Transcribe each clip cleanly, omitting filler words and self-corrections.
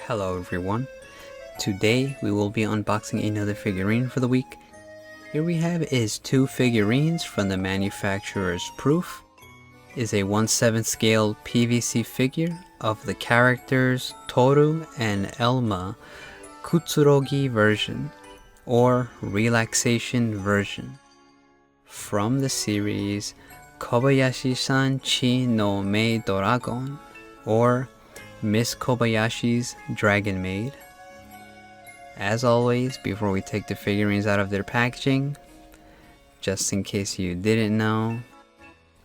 Hello everyone. Today we will be unboxing another figurine for the week. Here we have is two figurines from the manufacturer's Proof. Is a 1/7 scale PVC figure of the characters Tohru and Elmaくつろぎ version or Relaxation version from the series Kobayashi-san chi no Maid Dragon or Miss Kobayashi's Dragon Maid. As always, before we take the figurines out of their packaging, just in case you didn't know,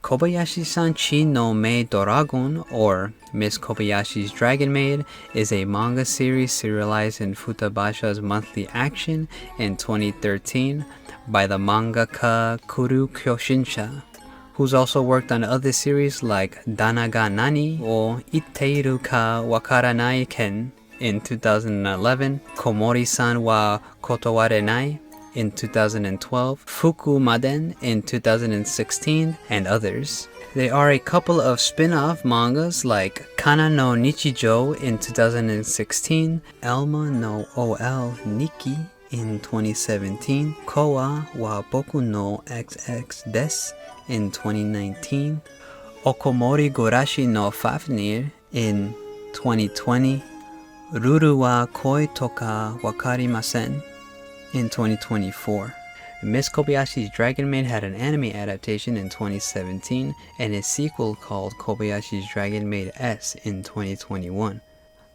Kobayashi-san chi no Maid Dragon or Miss Kobayashi's Dragon Maid is a manga series serialized in Futabasha's monthly action in 2013 by the mangaka Kyoushinsha, who's also worked on other series like Dana ga Nani or Itteiru ka Wakaranai Ken in 2011, Komori-san wa Kotowarenai in 2012, Fuku Maden in 2016, and others. There are a couple of spin-off mangas like Kanna no Nichijo in 2016, Elma no OL Nikki in 2017, Kowa wa Boku no XX Des in 2019, Okomori Gurashi no Fafnir in 2020, Ruru wa Koi toka Wakarimasen in 2024. Miss Kobayashi's Dragon Maid had an anime adaptation in 2017 and a sequel called Kobayashi's Dragon Maid S in 2021.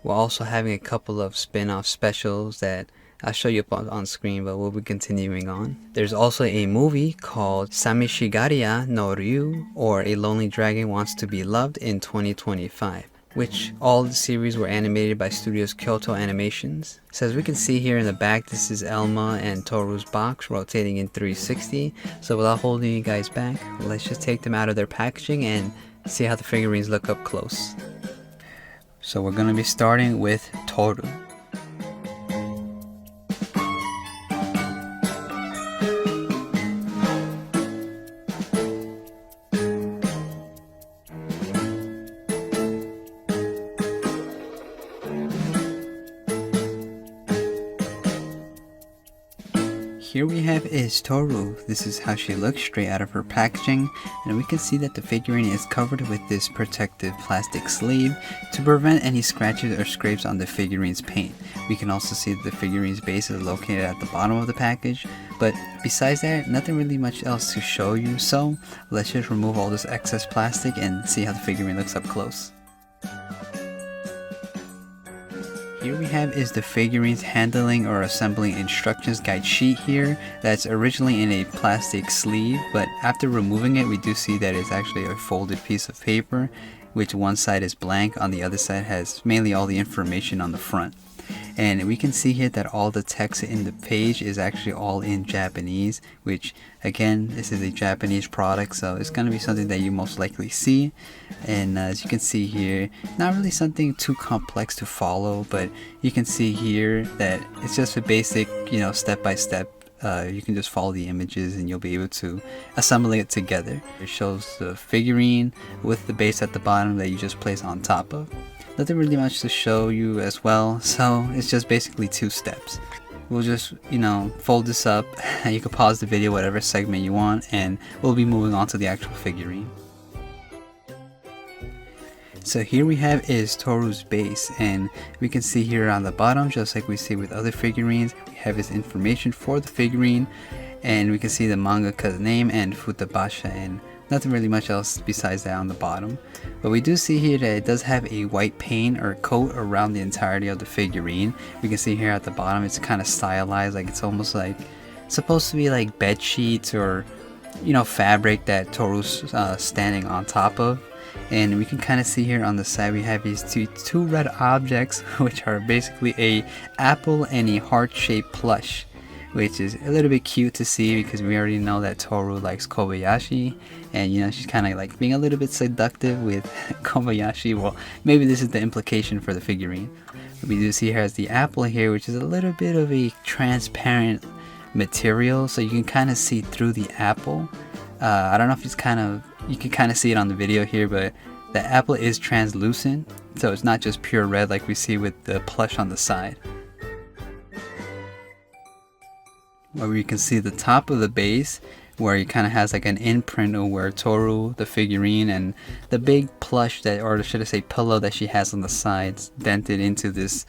We're also having a couple of spin-off specials that I'll show you up on screen, but we'll be continuing on. There's also a movie called Samishigaria no Ryu or A Lonely Dragon Wants to Be Loved in 2025. Which all the series were animated by Studios Kyoto Animations. So as we can see here in the back, this is Elma and Toru's box rotating in 360. So without holding you guys back, let's just take them out of their packaging and see how the figurines look up close. So we're going to be starting with Toru. Here we have is Toru. This is how she looks straight out of her packaging, and we can see that the figurine is covered with this protective plastic sleeve to prevent any scratches or scrapes on the figurine's paint. We can also see that the figurine's base is located at the bottom of the package, but besides that, nothing really much else to show you, so let's just remove all this excess plastic and see how the figurine looks up close. Here we have is the figurine's handling or assembling instructions guide sheet here that's originally in a plastic sleeve, but after removing it we do see that it's actually a folded piece of paper, which one side is blank, on the other side has mainly all the information on the front. And we can see here that all the text in the page is actually all in Japanese, which again, this is a Japanese product, so it's going to be something that you most likely see. And as you can see here, not really something too complex to follow, but you can see here that it's just a basic, step by step. You can just follow the images and you'll be able to assemble it together. It shows the figurine with the base at the bottom that you just place on top of. Nothing really much to show you as well, so it's just basically two steps. We'll just, fold this up. You can pause the video, whatever segment you want, and we'll be moving on to the actual figurine. So here we have is Toru's base, and we can see here on the bottom, just like we see with other figurines, we have his information for the figurine, and we can see the mangaka's name and Futabasha, and nothing really much else besides that on the bottom. But we do see here that it does have a white paint or coat around the entirety of the figurine. We can see here at the bottom it's kind of stylized, like it's almost like supposed to be like bed sheets or fabric that Toru's standing on top of. And we can kind of see here on the side we have these two red objects, which are basically a apple and a heart-shaped plush, which is a little bit cute to see because we already know that Toru likes Kobayashi, and she's kind of like being a little bit seductive with Kobayashi. Well, maybe this is the implication for the figurine. We do see here as the apple here, which is a little bit of a transparent material, so you can kind of see through the apple. I don't know if you can kind of see it on the video here, but The apple is translucent, so it's not just pure red like we see with the plush on the side. Where you can see the top of the base, where it kind of has like an imprint of where Tohru, the figurine, and the big plush that, or should I say pillow that she has on the sides, dented into this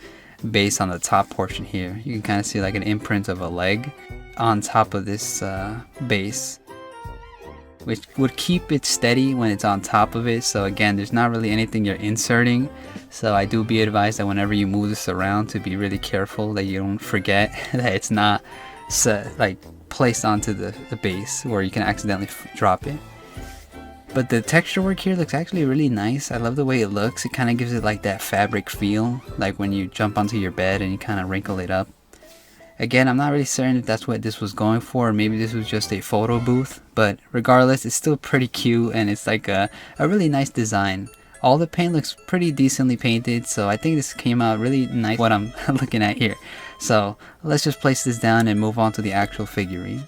base on the top portion here. You can kind of see like an imprint of a leg on top of this base, which would keep it steady when it's on top of it. So again, there's not really anything you're inserting, so I do be advised that whenever you move this around to be really careful that you don't forget that it's not like placed onto the base where you can accidentally drop it. But the texture work here looks actually really nice. I love the way it looks. It kind of gives it like that fabric feel, like when you jump onto your bed and you kind of wrinkle it up. Again, I'm not really certain if that's what this was going for, or maybe this was just a photo booth, but regardless, it's still pretty cute, and it's like a really nice design. All the paint looks pretty decently painted, so I think this came out really nice, what I'm looking at here. So let's just place this down and move on to the actual figurine.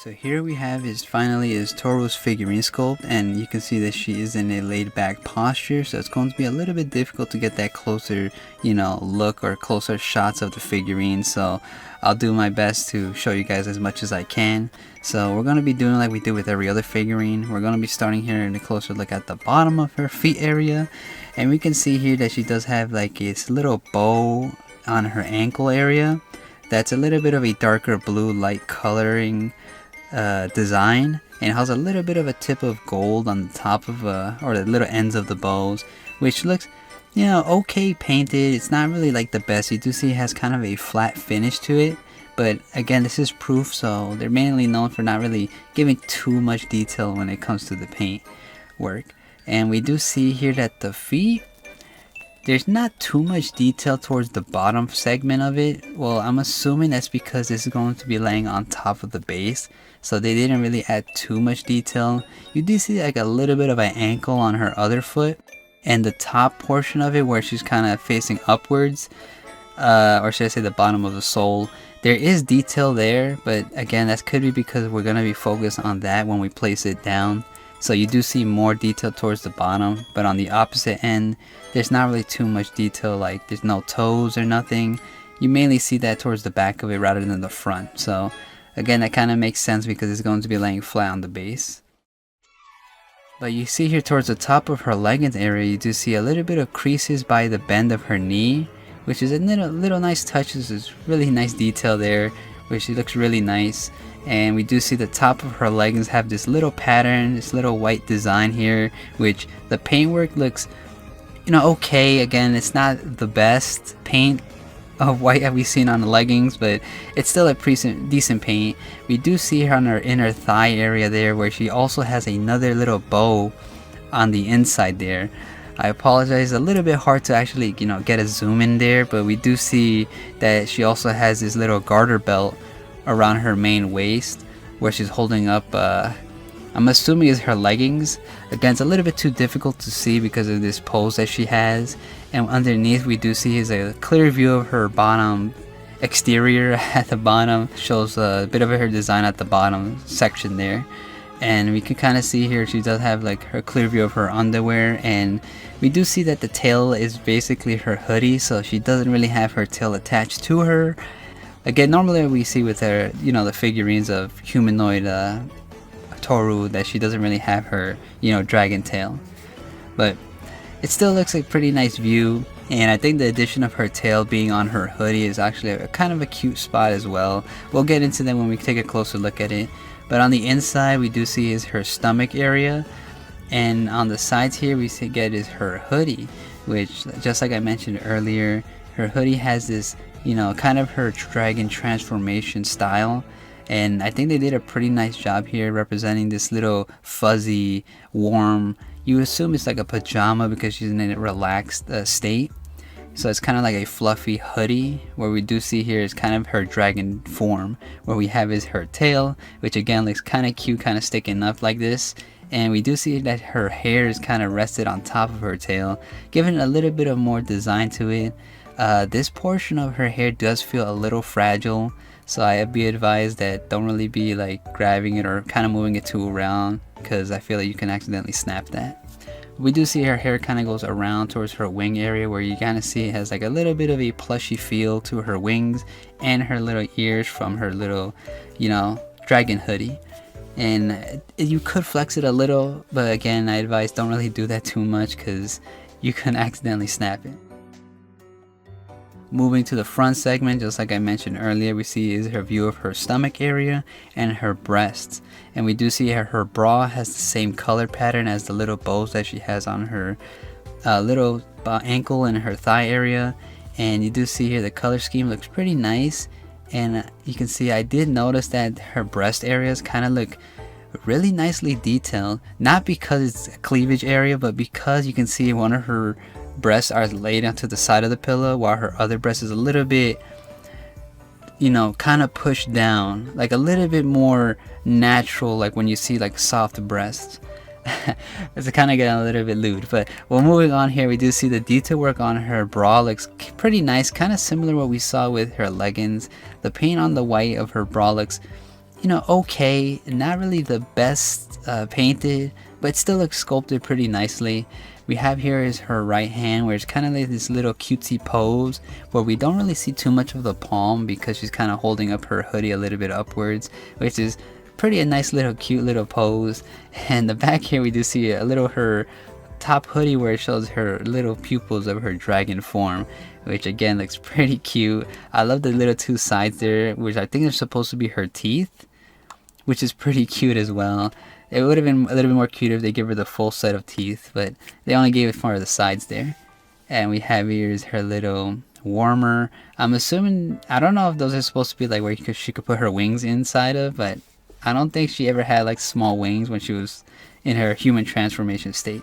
So here we have finally is Toru's figurine sculpt, and you can see that she is in a laid back posture, so it's going to be a little bit difficult to get that closer, look or closer shots of the figurine. So I'll do my best to show you guys as much as I can. So we're going to be doing like we do with every other figurine. We're going to be starting here in a closer look at the bottom of her feet area, and we can see here that she does have like this little bow on her ankle area. That's a little bit of a darker blue light coloring design, and it has a little bit of a tip of gold on the top of or the little ends of the bows, which looks okay painted. It's not really like the best. You do see it has kind of a flat finish to it, but again, this is proof, so they're mainly known for not really giving too much detail when it comes to the paint work. And we do see here that the feet, there's not too much detail towards the bottom segment of it. Well, I'm assuming that's because this is going to be laying on top of the base, so they didn't really add too much detail. You do see like a little bit of an ankle on her other foot, and the top portion of it where she's kind of facing upwards, or should I say the bottom of the sole. There is detail there, but again, that could be because we're going to be focused on that when we place it down. So you do see more detail towards the bottom, but on the opposite end, there's not really too much detail, like there's no toes or nothing. You mainly see that towards the back of it rather than the front. So again, that kind of makes sense because it's going to be laying flat on the base. But you see here towards the top of her leggings area, you do see a little bit of creases by the bend of her knee, which is a little nice touch. There's really nice detail there, which looks really nice. And we do see the top of her leggings have this little pattern, this little white design here, which the paintwork looks okay. Again, it's not the best paint of white that we've seen on the leggings, but it's still a decent paint. We do see her on her inner thigh area there, where she also has another little bow on the inside there. I apologize, a little bit hard to actually get a zoom in there, but we do see that she also has this little garter belt around her main waist, where she's holding up I'm assuming is her leggings. Again, it's a little bit too difficult to see because of this pose that she has. And underneath we do see is a clear view of her bottom exterior at the bottom. Shows a bit of her design at the bottom section there. And we can kind of see here she does have like her clear view of her underwear, and we do see that the tail is basically her hoodie, so she doesn't really have her tail attached to her. Again, normally we see with her, the figurines of humanoid Tohru, that she doesn't really have her, dragon tail. But it still looks like a pretty nice view, and I think the addition of her tail being on her hoodie is actually kind of a cute spot as well. We'll get into that when we take a closer look at it. But on the inside, we do see is her stomach area, and on the sides here we get is her hoodie, which, just like I mentioned earlier, her hoodie has this kind of her dragon transformation style, and I think they did a pretty nice job here representing this little fuzzy, warm, you assume it's like a pajama because she's in a relaxed state. So it's kind of like a fluffy hoodie. Where we do see here is kind of her dragon form. Where we have is her tail, which again looks kind of cute, kind of sticking up like this. and we do see that her hair is kind of rested on top of her tail, giving it a little bit of more design to it. This portion of her hair does feel a little fragile, so I'd be advised that don't really be like grabbing it or kind of moving it too around, because I feel like you can accidentally snap that. We do see her hair kind of goes around towards her wing area, where you kind of see it has like a little bit of a plushy feel to her wings and her little ears from her little, you know, dragon hoodie. And you could flex it a little, but again, I advise don't really do that too much because you can accidentally snap it. Moving to the front segment, just like I mentioned earlier, we see is her view of her stomach area and her breasts. And we do see her bra has the same color pattern as the little bows that she has on her little ankle and her thigh area. And you do see here the color scheme looks pretty nice. And you can see I did notice that her breast areas kind of look really nicely detailed. Not because it's a cleavage area, but because you can see one of her breasts are laid onto the side of the pillow while her other breast is a little bit, you know, kind of pushed down, like a little bit more natural, like when you see like soft breasts. It's kind of getting a little bit lewd, but well, moving on here, we do see the detail work on her bra looks pretty nice, kind of similar to what we saw with her leggings. The paint on the white of her bra looks, you know, okay, not really the best painted, but still looks sculpted pretty nicely. We have here is her right hand, where it's kind of like this little cutesy pose where we don't really see too much of the palm because she's kind of holding up her hoodie a little bit upwards, which is pretty a nice little cute little pose. And the back here we do see a little her top hoodie where it shows her little pupils of her dragon form, which again looks pretty cute. I love the little two sides there, which I think are supposed to be her teeth, which is pretty cute as well. It would have been a little bit more cute if they give her the full set of teeth, but they only gave it for the sides there. And we have here is her little warmer. I'm assuming, I don't know if those are supposed to be like where she could put her wings inside of, but I don't think she ever had like small wings when she was in her human transformation state.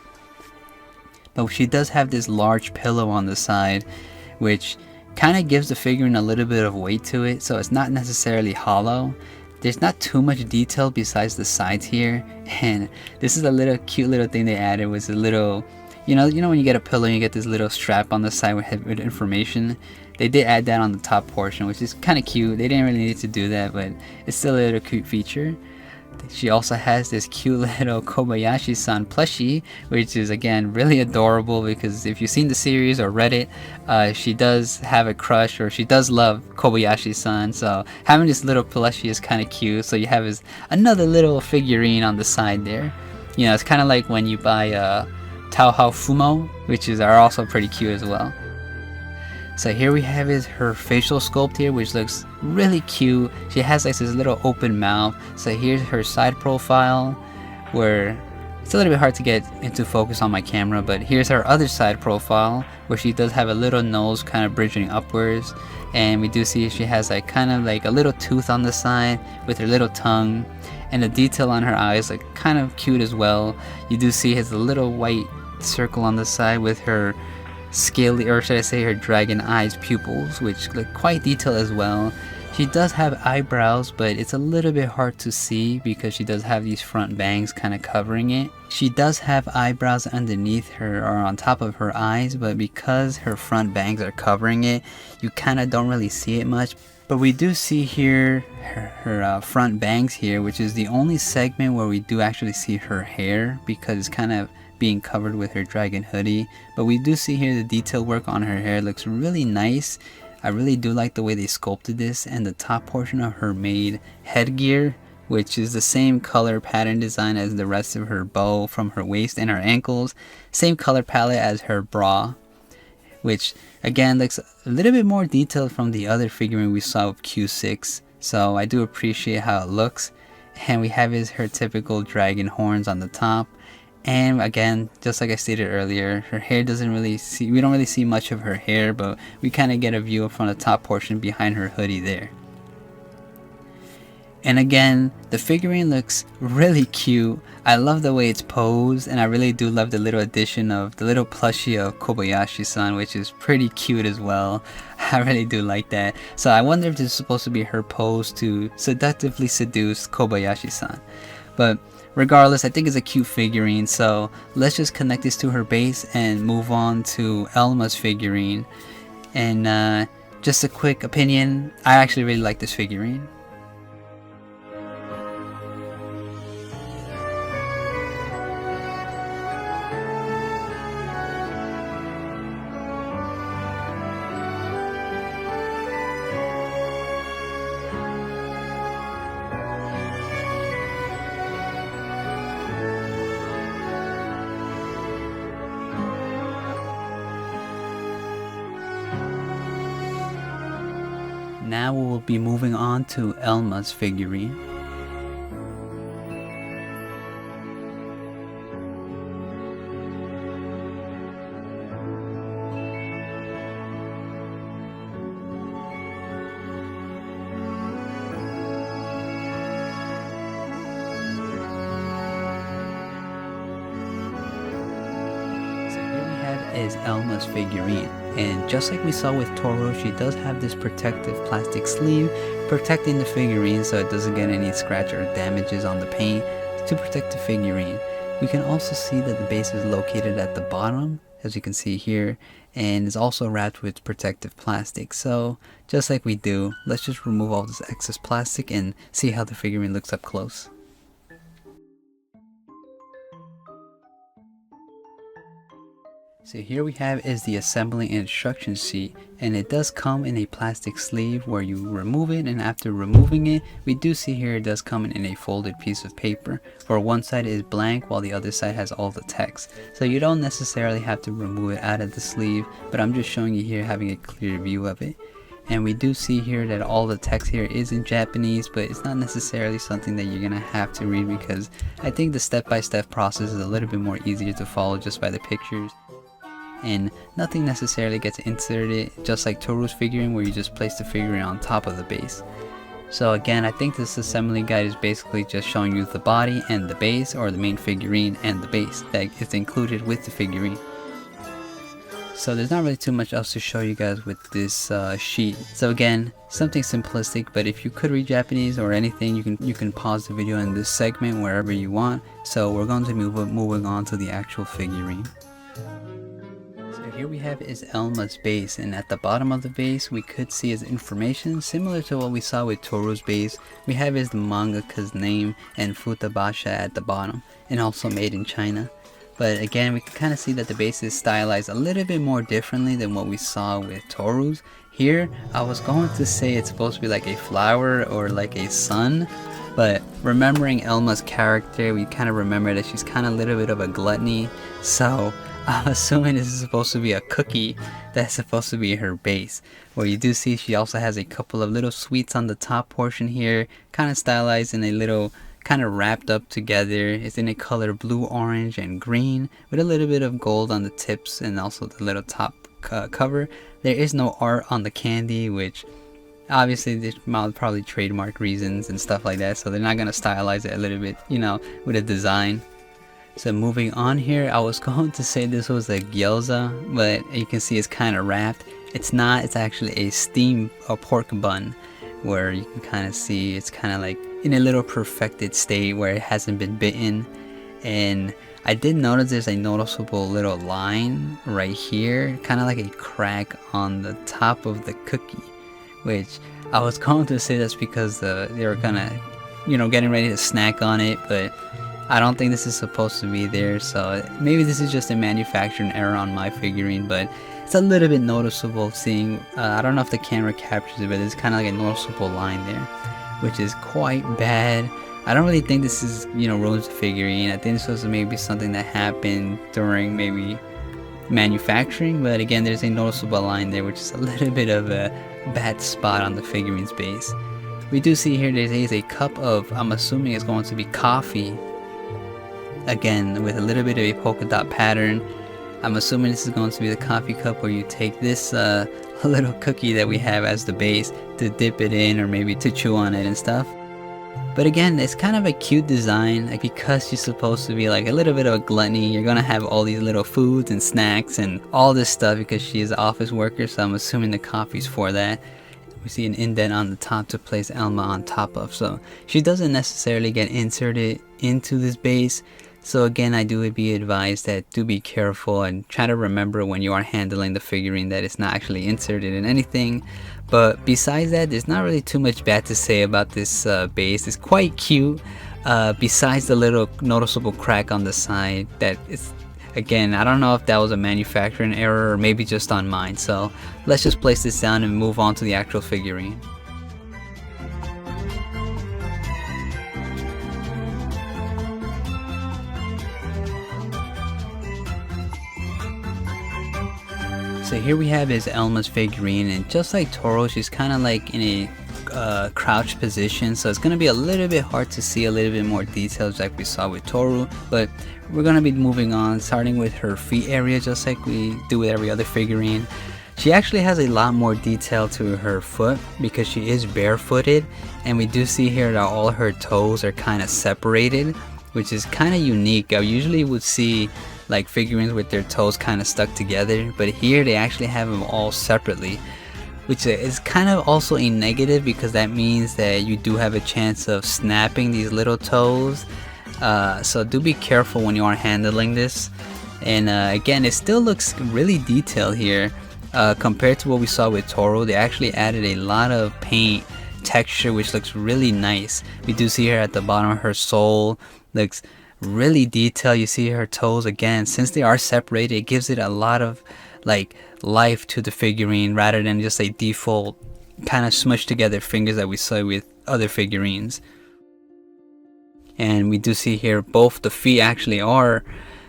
But she does have this large pillow on the side, which kind of gives the figurine a little bit of weight to it, so it's not necessarily hollow. There's not too much detail besides the sides here, and this is a little cute little thing they added, was a little, you know when you get a pillow and you get this little strap on the side with information. They did add that on the top portion, which is kind of cute. They didn't really need to do that, but it's still a little cute feature. She also has this cute little Kobayashi-san plushie, which is again really adorable, because if you've seen the series or read it, she does have a crush, or she does love Kobayashi-san, so having this little plushie is kind of cute. So you have another little figurine on the side there. You know, it's kind of like when you buy Tohru Fumo, which are also pretty cute as well. So here we have is her facial sculpt here, which looks really cute. She has like this little open mouth. So here's her side profile, where it's a little bit hard to get into focus on my camera, but here's her other side profile, where she does have a little nose kind of bridging upwards. And we do see she has like kind of like a little tooth on the side with her little tongue, and the detail on her eyes like kind of cute as well. You do see has a little white circle on the side with her scaly, or should I say her dragon eyes pupils, which look quite detailed as well. She does have eyebrows, but it's a little bit hard to see because she does have these front bangs kind of covering it. She does have eyebrows underneath her or on top of her eyes, but because her front bangs are covering it, you kind of don't really see it much. But we do see here her front bangs here, which is the only segment where we do actually see her hair, because it's kind of being covered with her dragon hoodie. But we do see here the detail work on her hair looks really nice. I really do like the way they sculpted this, and the top portion of her Maid headgear, which is the same color pattern design as the rest of her bow from her waist and her ankles, same color palette as her bra, which again looks a little bit more detailed from the other figurine we saw with Q6, so I do appreciate how it looks. And we have her typical dragon horns on the top. And again, just like I stated earlier, her hair we don't really see much of her hair, but we kind of get a view from the top portion behind her hoodie there. And again, the figurine looks really cute. I love the way it's posed, and I really do love the little addition of the little plushie of Kobayashi-san, which is pretty cute as well. I really do like that. So I wonder if this is supposed to be her pose to seductively seduce Kobayashi-san. But regardless, I think it's a cute figurine, so let's just connect this to her base and move on to Elma's figurine. And just a quick opinion, I actually really like this figurine. Now we will be moving on to Elma's figurine. Is Elma's figurine, and just like we saw with Tohru, she does have this protective plastic sleeve protecting the figurine so it doesn't get any scratch or damages on the paint to protect the figurine. We can also see that the base is located at the bottom, as you can see here, and is also wrapped with protective plastic. So just like we do, let's just remove all this excess plastic and see how the figurine looks up close. So here we have is the assembly instruction sheet, and it does come in a plastic sleeve where you remove it, and after removing it, we do see here it does come in a folded piece of paper, where one side is blank while the other side has all the text. So you don't necessarily have to remove it out of the sleeve, but I'm just showing you here having a clear view of it. And we do see here that all the text here is in Japanese, but it's not necessarily something that you're gonna have to read, because I think the step-by-step process is a little bit more easier to follow just by the pictures. And nothing necessarily gets inserted, just like Toru's figurine where you just place the figurine on top of the base. So again, I think this assembly guide is basically just showing you the body and the base, or the main figurine and the base that is included with the figurine. So there's not really too much else to show you guys with this sheet. So again, something simplistic, but if you could read Japanese or anything, you can pause the video in this segment wherever you want. So we're going to be moving on to the actual figurine. Here we have is Elma's base, and at the bottom of the base we could see his information similar to what we saw with Toru's base. We have his mangaka's name and Futabasha at the bottom, and also made in China. But again, we can kind of see that the base is stylized a little bit more differently than what we saw with Toru's. Here I was going to say it's supposed to be like a flower or like a sun, but remembering Elma's character, we kind of remember that she's kind of a little bit of a gluttony, so I'm assuming this is supposed to be a cookie that's supposed to be her base. Where you do see she also has a couple of little sweets on the top portion here, kind of stylized in a little, kind of wrapped up together. It's in a color blue, orange, and green with a little bit of gold on the tips and also the little top cover. There is no art on the candy, which obviously there's probably trademark reasons and stuff like that, so they're not going to stylize it a little bit, you know, with a design. So moving on here, I was going to say this was a gyoza, but you can see it's kind of wrapped. It's not, it's actually a pork bun, where you can kind of see it's kind of like in a little perfected state where it hasn't been bitten. And I did notice there's a noticeable little line right here, kind of like a crack on the top of the cookie, which I was going to say that's because they were kind of, you know, getting ready to snack on it, but I don't think this is supposed to be there, so maybe this is just a manufacturing error on my figurine, but it's a little bit noticeable seeing, I don't know if the camera captures it, but it's kind of like a noticeable line there, which is quite bad. I don't really think this is, you know, ruins the figurine. I think this was maybe something that happened during maybe manufacturing, but again, there's a noticeable line there, which is a little bit of a bad spot on the figurine's base. We do see here there is a cup of, I'm assuming it's going to be coffee, again with a little bit of a polka dot pattern. I'm assuming this is going to be the coffee cup where you take this little cookie that we have as the base to dip it in, or maybe to chew on it and stuff. But again, it's kind of a cute design, like because she's supposed to be like a little bit of a gluttony, you're gonna have all these little foods and snacks and all this stuff because she is an office worker, so I'm assuming the coffee's for that. we see an indent on the top to place Elma on top of, so she doesn't necessarily get inserted into this base. So again, I do be advised that do be careful and try to remember when you are handling the figurine that it's not actually inserted in anything. But besides that, there's not really too much bad to say about this base. It's quite cute, besides the little noticeable crack on the side that it's, again, I don't know if that was a manufacturing error or maybe just on mine. So let's just place this down and move on to the actual figurine. So here we have is Elma's figurine, and just like Tohru, she's kind of like in a crouched position, so it's going to be a little bit hard to see a little bit more details like we saw with Tohru. But we're going to be moving on, starting with her feet area just like we do with every other figurine. She actually has a lot more detail to her foot because she is barefooted, and we do see here that all her toes are kind of separated, which is kind of unique. I usually would see like figurines with their toes kind of stuck together, but here they actually have them all separately, which is kind of also a negative because that means that you do have a chance of snapping these little toes. So do be careful when you are handling this. And again, it still looks really detailed here compared to what we saw with Tohru. They actually added a lot of paint texture, which looks really nice. We do see here at the bottom of her sole looks really detailed. You see her toes again, since they are separated, it gives it a lot of like life to the figurine rather than just a default kind of smushed together fingers that we saw with other figurines. And we do see here both the feet actually are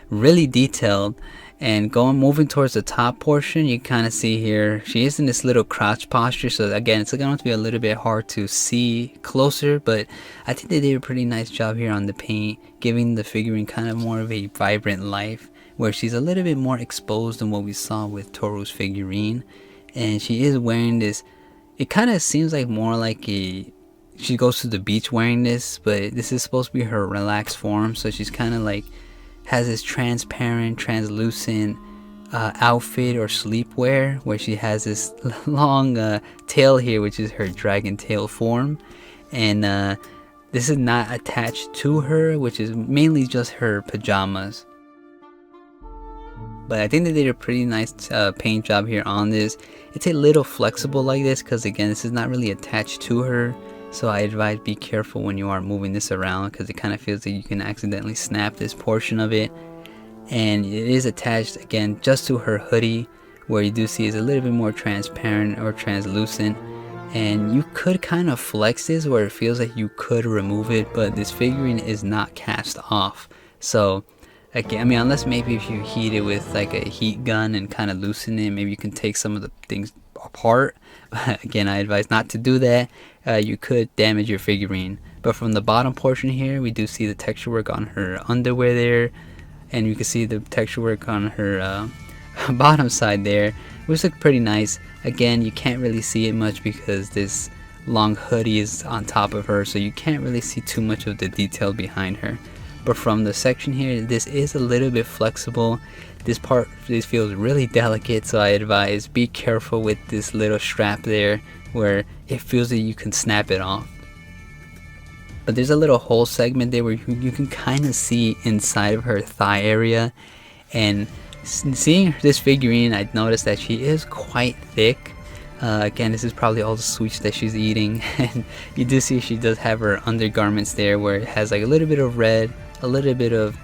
really detailed. And moving towards the top portion, you kind of see here she is in this little crouch posture, so again it's going to be a little bit hard to see closer, but I think they did a pretty nice job here on the paint, giving the figurine kind of more of a vibrant life, where she's a little bit more exposed than what we saw with Tohru's figurine. And she is wearing this, it kind of seems like more like she goes to the beach wearing this, but this is supposed to be her relaxed form, so she's kind of like has this transparent, translucent outfit or sleepwear, where she has this long tail here, which is her dragon tail form. And this is not attached to her, which is mainly just her pajamas. But I think they did a pretty nice paint job here on this. It's a little flexible like this because again, this is not really attached to her. So I advise be careful when you are moving this around because it kind of feels like you can accidentally snap this portion of it. And it is attached again just to her hoodie, where you do see is a little bit more transparent or translucent. And you could kind of flex this where it feels like you could remove it, but this figurine is not cast off. So again, I mean, unless maybe if you heat it with like a heat gun and kind of loosen it, maybe you can take some of the things apart. Again, I advise not to do that. You could damage your figurine. But from the bottom portion here, we do see the texture work on her underwear there, and you can see the texture work on her bottom side there, which look pretty nice. Again, you can't really see it much because this long hoodie is on top of her, so you can't really see too much of the detail behind her. But from the section here, this is a little bit flexible. This feels really delicate, so I advise be careful with this little strap there where it feels that you can snap it off. But there's a little hole segment there where you can kind of see inside of her thigh area. And seeing this figurine, I noticed that she is quite thick. Again, this is probably all the sweets that she's eating. And you do see she does have her undergarments there where it has like a little bit of red, a little bit of,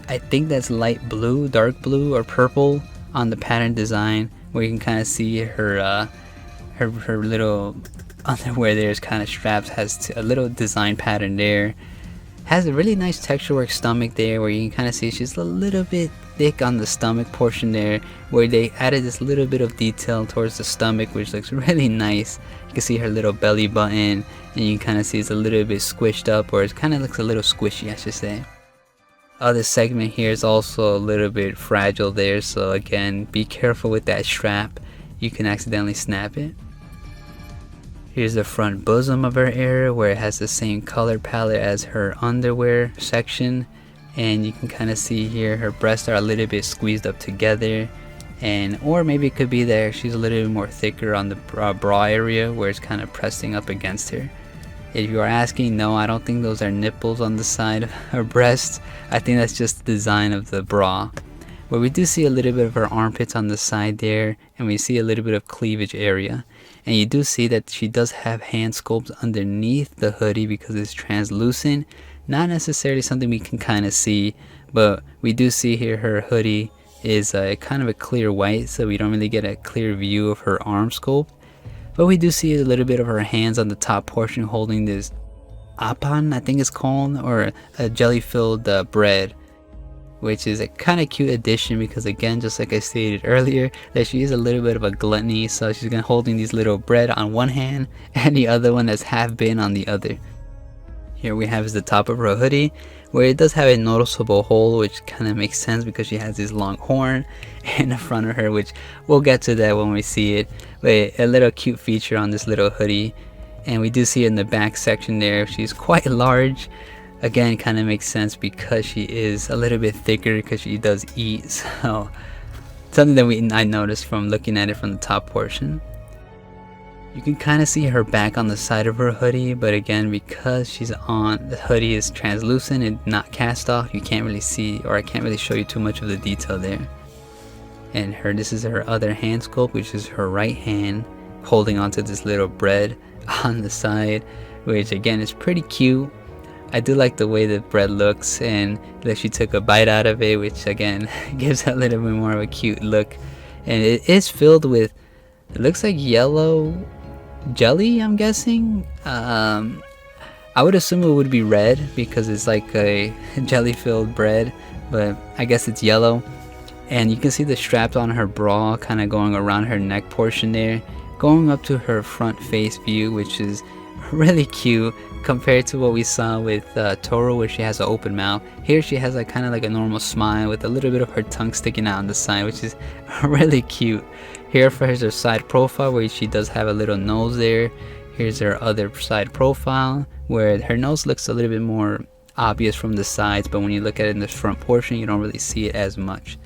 I think that's light blue, dark blue or purple on the pattern design, where you can kind of see her little underwear there is kind of straps, has a little design pattern there. Has a really nice texture work stomach there where you can kind of see she's a little bit thick on the stomach portion there, where they added this little bit of detail towards the stomach, which looks really nice. You can see her little belly button, and you can kind of see it's a little bit squished up, or it kind of looks a little squishy, I should say. Other segment here is also a little bit fragile there, so again, be careful with that strap. You can accidentally snap it. Here's the front bosom of her area where it has the same color palette as her underwear section, and you can kind of see here her breasts are a little bit squeezed up together, And or maybe it could be that she's a little bit more thicker on the bra area where it's kind of pressing up against her. If you are asking, no, I don't think those are nipples on the side of her breasts. I think that's just the design of the bra. But we do see a little bit of her armpits on the side there, and we see a little bit of cleavage area. And you do see that she does have hand sculpts underneath the hoodie because it's translucent. Not necessarily something we can kind of see, but we do see here her hoodie is kind of a clear white, so we don't really get a clear view of her arm sculpt. But we do see a little bit of her hands on the top portion holding this appan, I think it's called, or a jelly-filled bread, which is a kind of cute addition because, again, just like I stated earlier, that she is a little bit of a gluttony, so she's gonna holding these little bread on one hand and the other one that's half been on the other. Here we have is the top of her hoodie, where it does have a noticeable hole, which kind of makes sense because she has this long horn in the front of her, which we'll get to that when we see it. But a little cute feature on this little hoodie. And we do see in the back section there, she's quite large. Again, kind of makes sense because she is a little bit thicker because she does eat. So something that I noticed from looking at it from the top portion. You can kind of see her back on the side of her hoodie, but again, because she's on, the hoodie is translucent and not cast off, you can't really see, or I can't really show you too much of the detail there. And this is her other hand sculpt, which is her right hand holding onto this little bread on the side, which again is pretty cute. I do like the way the bread looks, and that she took a bite out of it, which again gives a little bit more of a cute look. And it is filled with, it looks like yellow jelly, I'm guessing. I would assume it would be red because it's like a jelly filled bread, but I guess it's yellow. And you can see the straps on her bra kind of going around her neck portion there, going up to her front face view, which is really cute compared to what we saw with Tohru, where she has an open mouth. Here she has kind of like a normal smile with a little bit of her tongue sticking out on the side, which is really cute. Here for her side profile, where she does have a little nose there. Here's her other side profile, where her nose looks a little bit more obvious from the sides, but when you look at it in the front portion, you don't really see it as much.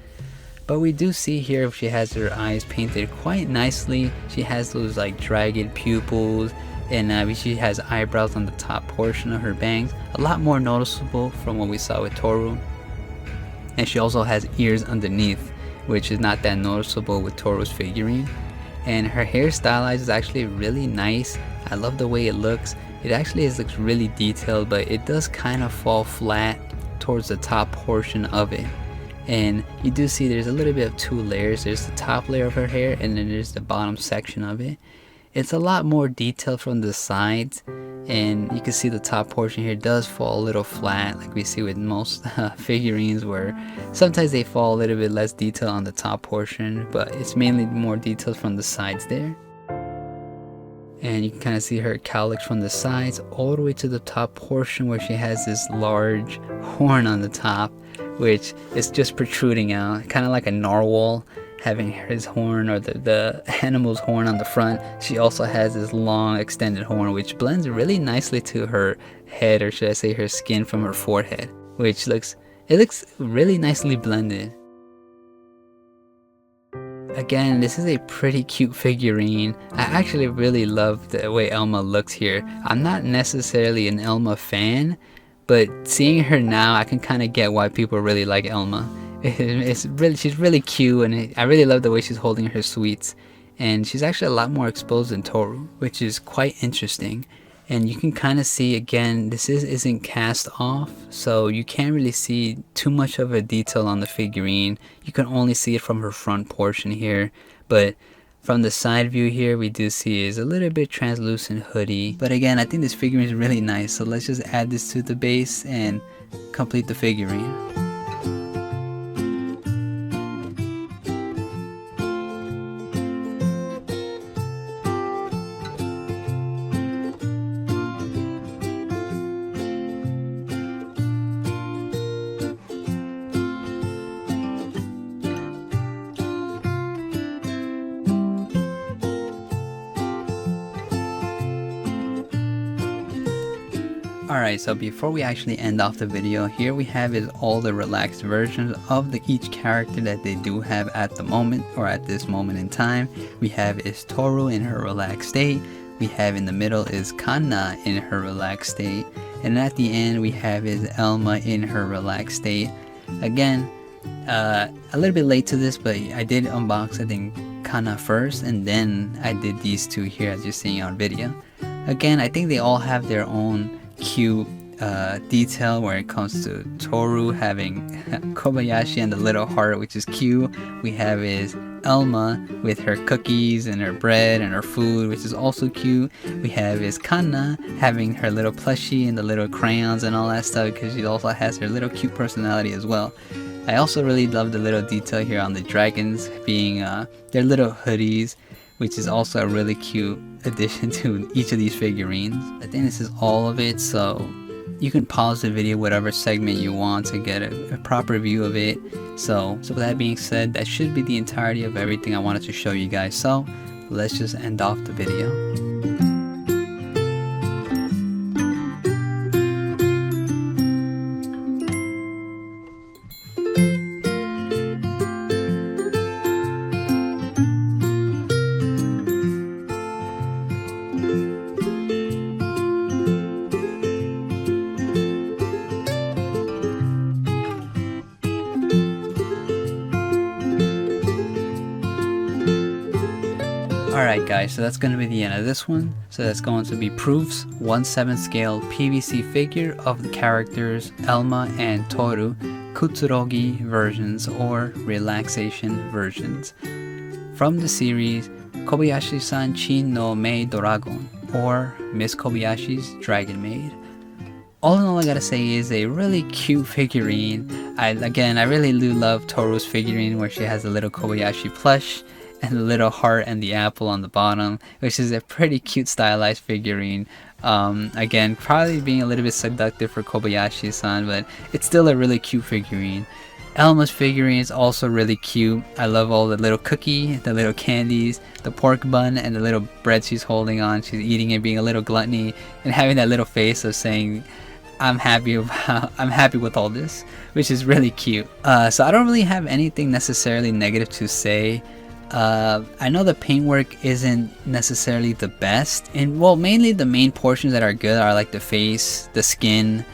But we do see here she has her eyes painted quite nicely. She has those like dragon pupils, and she has eyebrows on the top portion of her bangs, a lot more noticeable from what we saw with Tohru. And she also has ears underneath, which is not that noticeable with Tohru's figurine. And her hair stylized is actually really nice. I love the way it looks. It actually looks really detailed, but it does kind of fall flat towards the top portion of it. And you do see there's a little bit of two layers. There's the top layer of her hair, and then there's the bottom section of it. It's a lot more detailed from the sides, and you can see the top portion here does fall a little flat, like we see with most figurines, where sometimes they fall a little bit less detail on the top portion, but it's mainly more details from the sides there. And you can kind of see her cowlicks from the sides all the way to the top portion, where she has this large horn on the top, which is just protruding out, kind of like a narwhal having his horn, or the animal's horn on the front. She also has this long extended horn, which blends really nicely to her head, or should I say her skin from her forehead, which looks really nicely blended. Again, this is a pretty cute figurine. I actually really love the way Elma looks here. I'm not necessarily an Elma fan, but seeing her now, I can kind of get why people really like Elma. She's really cute, and I really love the way she's holding her sweets. And she's actually a lot more exposed than Tohru, which is quite interesting. And you can kind of see, again, this isn't cast off, so you can't really see too much of a detail on the figurine. You can only see it from her front portion here, but from the side view here, we do see is a little bit translucent hoodie. But again, I think this figurine is really nice, so let's just add this to the base and complete the figurine. Alright, so before we actually end off the video, here we have is all the relaxed versions of each character that they do have at the moment, or at this moment in time. We have is Tohru in her relaxed state, we have in the middle is Kanna in her relaxed state, and at the end we have is Elma in her relaxed state. Again, a little bit late to this, but I did unbox I think Kanna first, and then I did these two here as you're seeing on video. Again, I think they all have their own cute detail where it comes to Tohru having Kobayashi and the little heart, which is cute. We have is Elma with her cookies and her bread and her food, which is also cute. We have is Kanna having her little plushie and the little crayons and all that stuff, because she also has her little cute personality as well. I also really love the little detail here on the dragons being their little hoodies, which is also a really cute addition to each of these figurines. I think this is all of it, so you can pause the video whatever segment you want to get a proper view of it. So with that being said, that should be the entirety of everything I wanted to show you guys. So let's just end off the video. Alright guys, so that's going to be the end of this one. So that's going to be Proof's 1/7 scale PVC figure of the characters Elma and Tohru,くつろぎ versions or relaxation versions. From the series Kobayashi-san no Meid Dragon, or Miss Kobayashi's Dragon Maid. All in all, I gotta say is a really cute figurine. I really do love Tohru's figurine where she has a little Kobayashi plush and the little heart and the apple on the bottom, which is a pretty cute stylized figurine. Again, probably being a little bit seductive for Kobayashi-san, but it's still a really cute figurine. Elma's figurine is also really cute. I love all the little cookie, the little candies, the pork bun, and the little bread she's holding on. She's eating it, being a little gluttony, and having that little face of saying, I'm happy with all this, which is really cute. So I don't really have anything necessarily negative to say. I know the paintwork isn't necessarily the best, and well, mainly the main portions that are good are like the face, the skin,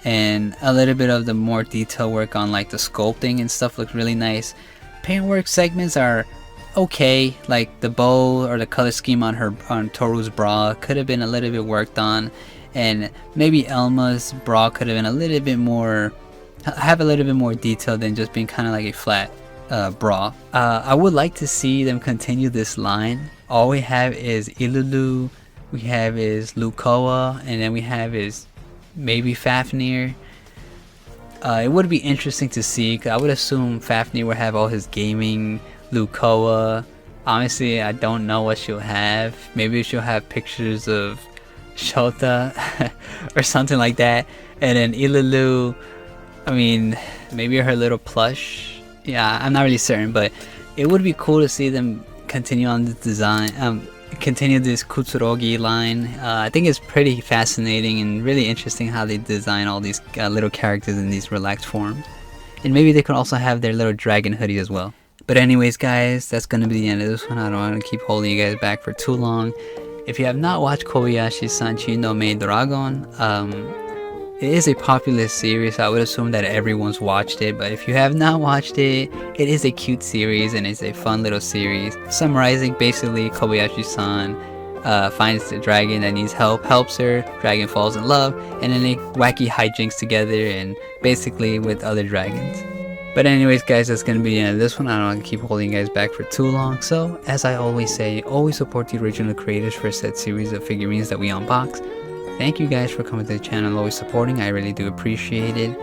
and a little bit of the more detail work on like the sculpting and stuff looks really nice. Paintwork segments are okay, like the bow or the color scheme on Tohru's bra could have been a little bit worked on, and maybe Elma's bra could have been a little bit more, have a little bit more detail than just being kind of like a flat bra. I would like to see them continue this line. All we have is Ilulu, we have is Lukoa, and then we have is maybe Fafnir. It would be interesting to see, because I would assume Fafnir would have all his gaming. Lukoa, honestly, I don't know what she'll have. Maybe she'll have pictures of Shota or something like that. And then Ilulu, I mean, maybe her little plush. Yeah, I'm not really certain, but it would be cool to see them continue on this design, continue thisくつろぎ line. I think it's pretty fascinating and really interesting how they design all these little characters in these relaxed forms. And maybe they could also have their little dragon hoodie as well. But anyways guys, that's gonna be the end of this one. I don't want to keep holding you guys back for too long. If you have not watched Kobayashi-san no Meid Dragon, it is a popular series, so I would assume that everyone's watched it, but if you have not watched it, it is a cute series and it's a fun little series. Summarizing, basically Kobayashi-san finds the dragon that needs help, helps her, dragon falls in love, and then they wacky hijinks together and basically with other dragons. But anyways guys, that's gonna be the end of this one. I don't want to keep holding you guys back for too long, so as I always say, always support the original creators for a set series of figurines that we unbox. Thank you guys for coming to the channel and always supporting. I really do appreciate it.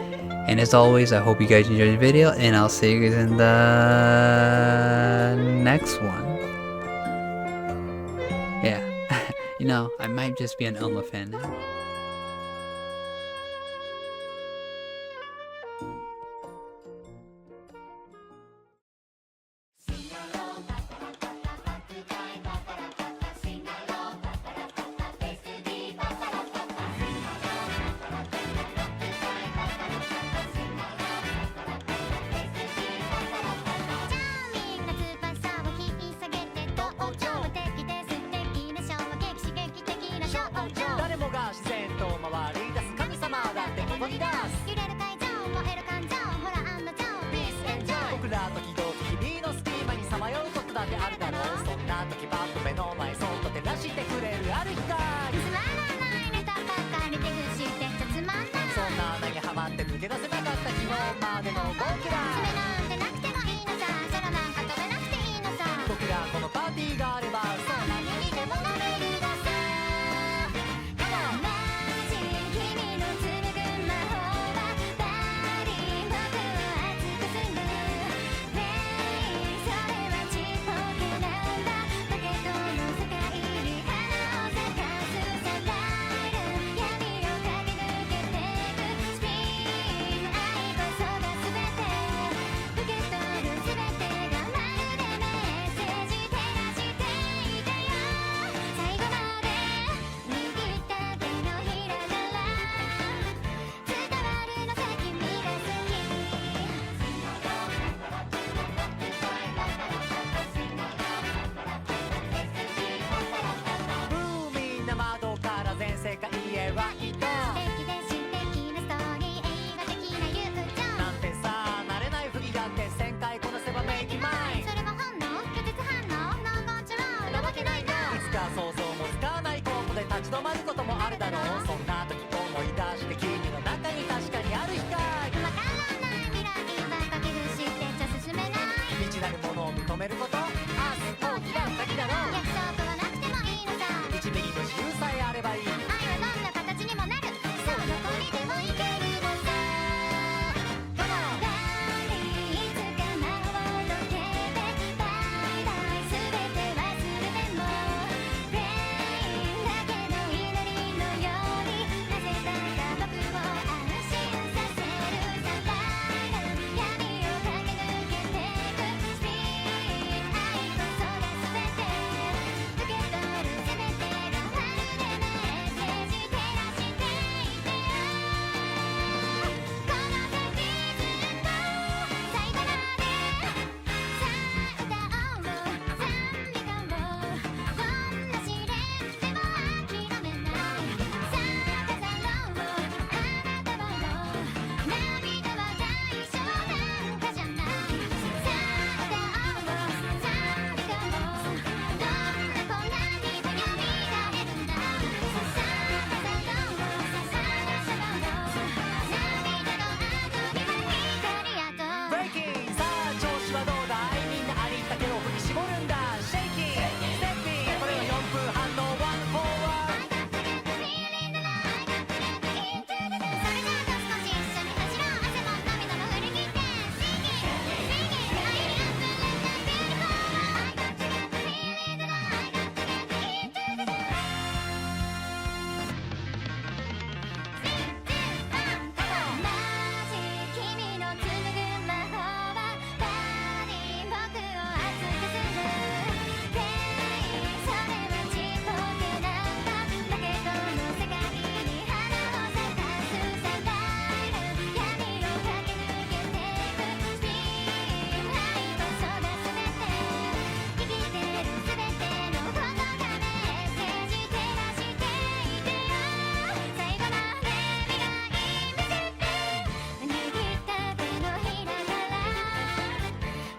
And as always, I hope you guys enjoyed the video, and I'll see you guys in the next one. Yeah, you know, I might just be an Elma fan now. って抜け出せなかった昨日までの僕ら爪なんてなくてもいいのさ、空なんか飛べなくていいのさ、僕らこのパーティーがあれば何にでもなれるのさ。マジ君の紡ぐ魔法はバディ僕を熱くする。レイそれはちっぽけなんだ。ポケットの世界に花を咲かすサライル、闇を駆け抜けてくスピン、愛こそが全て受け取る全てがまるでメッセージ照らしていてよ。最後まで握った手のひらなら伝わるのさ君が好き。みんな窓から全世界へは一度素敵で詩的なストーリー、映画的な友情なんてさ慣れないふりだって1000回こなせばメイキマインそれも本能、拒絶反応、ノーコントロールなわけないの。いつか想像もつかないことで立ち止まることもあるだろう。そんな時思い出して君の中に確かにある光わからない未来は駆けるしてちゃ進めない。未知なるものを認めること明日大きな鍵だろう。約束はなくてもいいのさ、1ミリの自由さえあればいい。愛はどんな形にもなる。そうどこにでも行けるのさ。バディいつか魔法を解けてバイバイ全て忘れてもレインだけの祈りのようになぜだか僕を安心させるサライル、闇を駆け抜けてくスピン、愛こそが全て受け取る全てがまるでメッセージ照らしていてよ。この先ずっと最後までさあ歌おう賛美歌を、どんな試練でも諦めない。さあ飾ろう花束を、涙は対象なんかじゃない。さあ歌おう賛美歌を、どんな困難にも蘇れるんだ。さあ飾ろうさあしゃがろう、涙の後には光やと。ブレイキンさあ調子はどうだい。みんなありったけを振り絞るんだ。シェイキンステッピンこれは4分半のワンフォーワー。それじゃあ少し一緒に走ろう。汗も涙も振り切って Sing it, sing it, I am beautiful. マジ君の紡ぐ魔法はバディ僕を熱くする。レイそれはちっぽけなんだ。だけどの世界に花を咲かすサライル、闇を駆け抜けてくスピン、愛こそが全て生きてる全てのことがメッセージ照らしていてよ。最後まで未来見せて握った手のひらから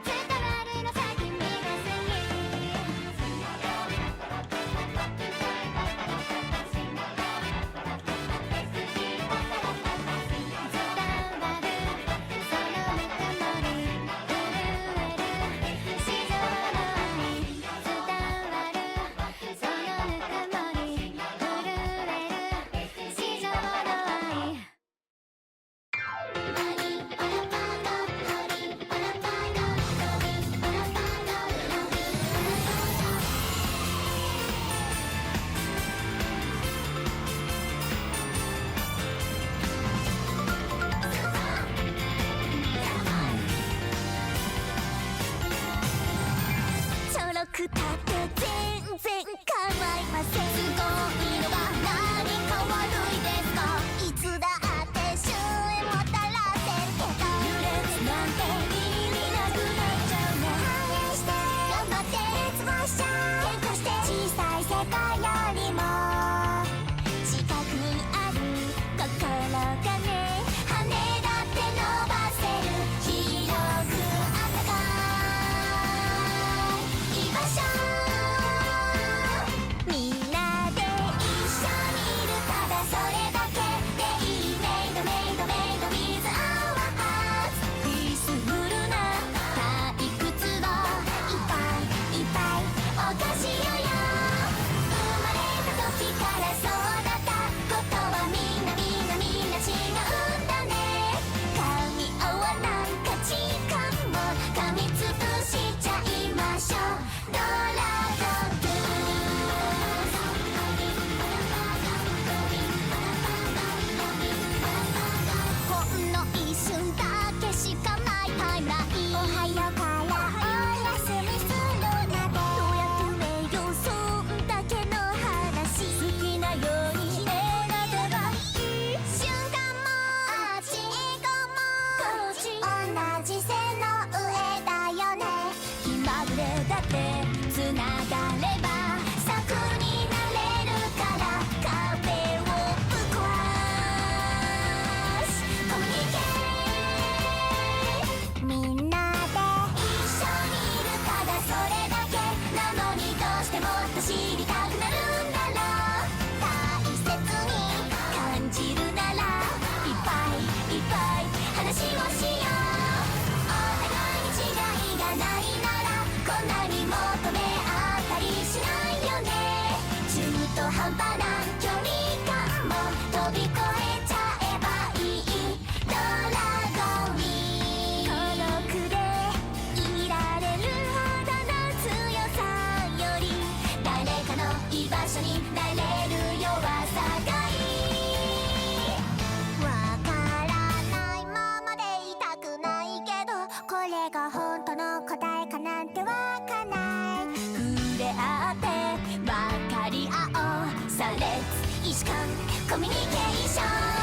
伝わるのさ君が好き。伝わるそのぬくもり震える市場の愛、伝わるそのぬくもり震える市場の愛。ちょろくたって全然構いません。すごいのが何か悪いですか。いつだって終焉もたらせるけど、優劣なんて意味なくなっちゃうね。反映して頑張って絶望しちゃう。喧嘩して小さい世界よりも近くにある心がね、羽だって伸ばせる。広くあったかい居場所れが本当の答えかなんてわかんない。触れ合って分かり合おう。さあレッツ意志感コミュニケーション。